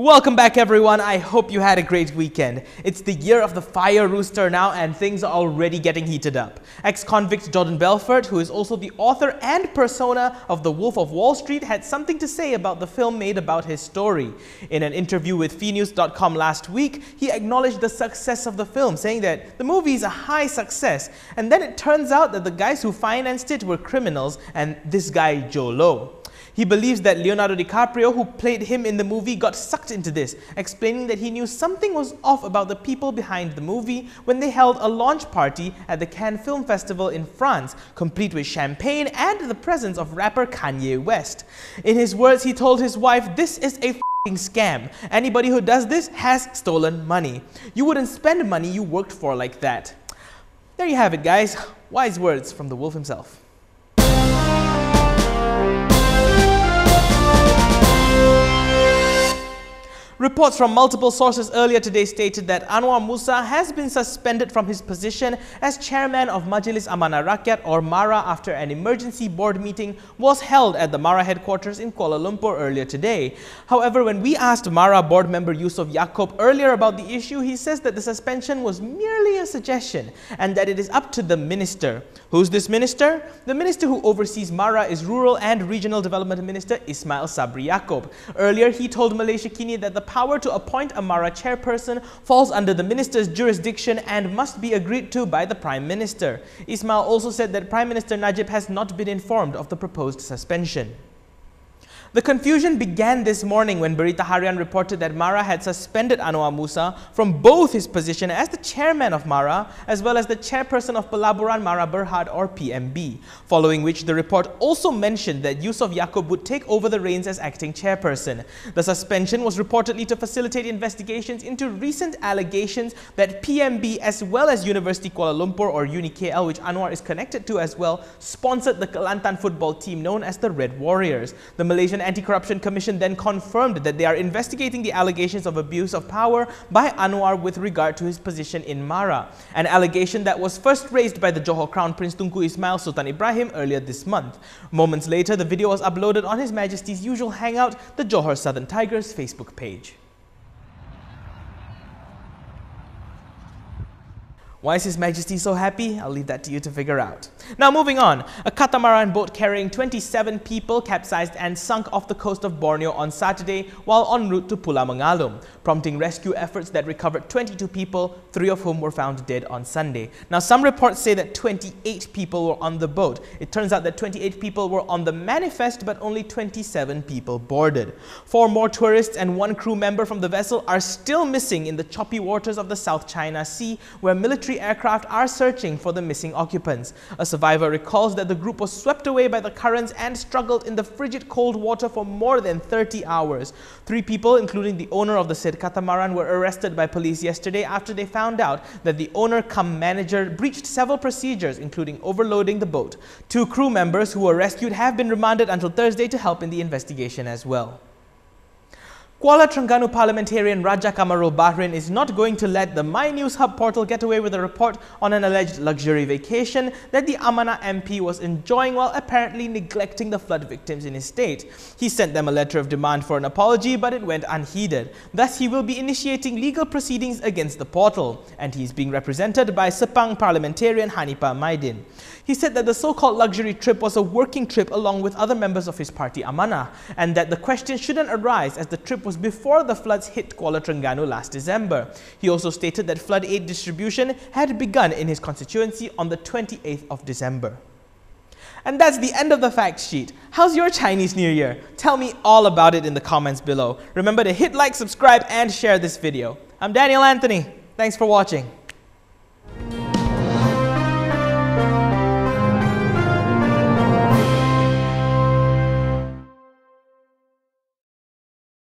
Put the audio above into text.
Welcome back everyone, I hope you had a great weekend. It's the year of the fire rooster now and things are already getting heated up. Ex-convict Jordan Belfort, who is also the author and persona of The Wolf of Wall Street, had something to say about the film made about his story. In an interview with FeeNews.com last week, he acknowledged the success of the film, saying that the movie is a high success. And then it turns out that the guys who financed it were criminals and this guy Joe Low. He believes that Leonardo DiCaprio, who played him in the movie, got sucked into this, explaining that he knew something was off about the people behind the movie when they held a launch party at the Cannes Film Festival in France, complete with champagne and the presence of rapper Kanye West. In his words, he told his wife, "This is a f***ing scam. Anybody who does this has stolen money. You wouldn't spend money you worked for like that." There you have it, guys. Wise words from the wolf himself. Reports from multiple sources earlier today stated that Anwar Moussa has been suspended from his position as chairman of Majlis Amanah Rakyat or MARA after an emergency board meeting was held at the MARA headquarters in Kuala Lumpur earlier today. However, when we asked MARA board member Yusof Yaakob earlier about the issue, he says that the suspension was merely a suggestion and that it is up to the minister. Who's this minister? The minister who oversees MARA is Rural and Regional Development Minister Ismail Sabri Yaakob. Earlier, he told Malaysia Kini that the power to appoint a MARA chairperson falls under the minister's jurisdiction and must be agreed to by the Prime Minister. Ismail also said that Prime Minister Najib has not been informed of the proposed suspension. The confusion began this morning when Berita Harian reported that MARA had suspended Anwar Moussa from both his position as the chairman of MARA as well as the chairperson of Pelaburan Mara Berhad or PMB, following which the report also mentioned that Yusof Yaakob would take over the reins as acting chairperson. The suspension was reportedly to facilitate investigations into recent allegations that PMB as well as University Kuala Lumpur or UniKL, which Anwar is connected to as well, sponsored the Kelantan football team known as the Red Warriors. The Malaysian Anti-Corruption Commission then confirmed that they are investigating the allegations of abuse of power by Anwar with regard to his position in MARA, an allegation that was first raised by the Johor Crown Prince Tunku Ismail Sultan Ibrahim earlier this month. Moments later, the video was uploaded on His Majesty's usual hangout, the Johor Southern Tigers Facebook page. Why is His Majesty so happy? I'll leave that to you to figure out. Now moving on, a catamaran boat carrying 27 people capsized and sunk off the coast of Borneo on Saturday while en route to Pulau Mengalum, prompting rescue efforts that recovered 22 people, 3 of whom were found dead on Sunday. Now some reports say that 28 people were on the boat. It turns out that 28 people were on the manifest but only 27 people boarded. 4 more tourists and 1 crew member from the vessel are still missing in the choppy waters of the South China Sea, where military aircraft are searching for the missing occupants. A survivor recalls that the group was swept away by the currents and struggled in the frigid cold water for more than 30 hours. 3 people, including the owner of the said catamaran, were arrested by police yesterday after they found out that the owner cum manager breached several procedures, including overloading the boat. 2 crew members who were rescued have been remanded until Thursday to help in the investigation as well. Kuala Terengganu parliamentarian Raja Kamarul Bahrin is not going to let the My News Hub portal get away with a report on an alleged luxury vacation that the Amanah MP was enjoying while apparently neglecting the flood victims in his state. He sent them a letter of demand for an apology, but it went unheeded. Thus, he will be initiating legal proceedings against the portal, and he is being represented by Sepang parliamentarian Hanipa Maidin. He said that the so-called luxury trip was a working trip along with other members of his party Amanah, and that the question shouldn't arise as the trip was before the floods hit Kuala Terengganu last December. He also stated that flood aid distribution had begun in his constituency on the 28th of December. And that's the end of the fact sheet. How's your Chinese New Year? Tell me all about it in the comments below. Remember to hit like, subscribe and share this video. I'm Daniel Anthony. Thanks for watching.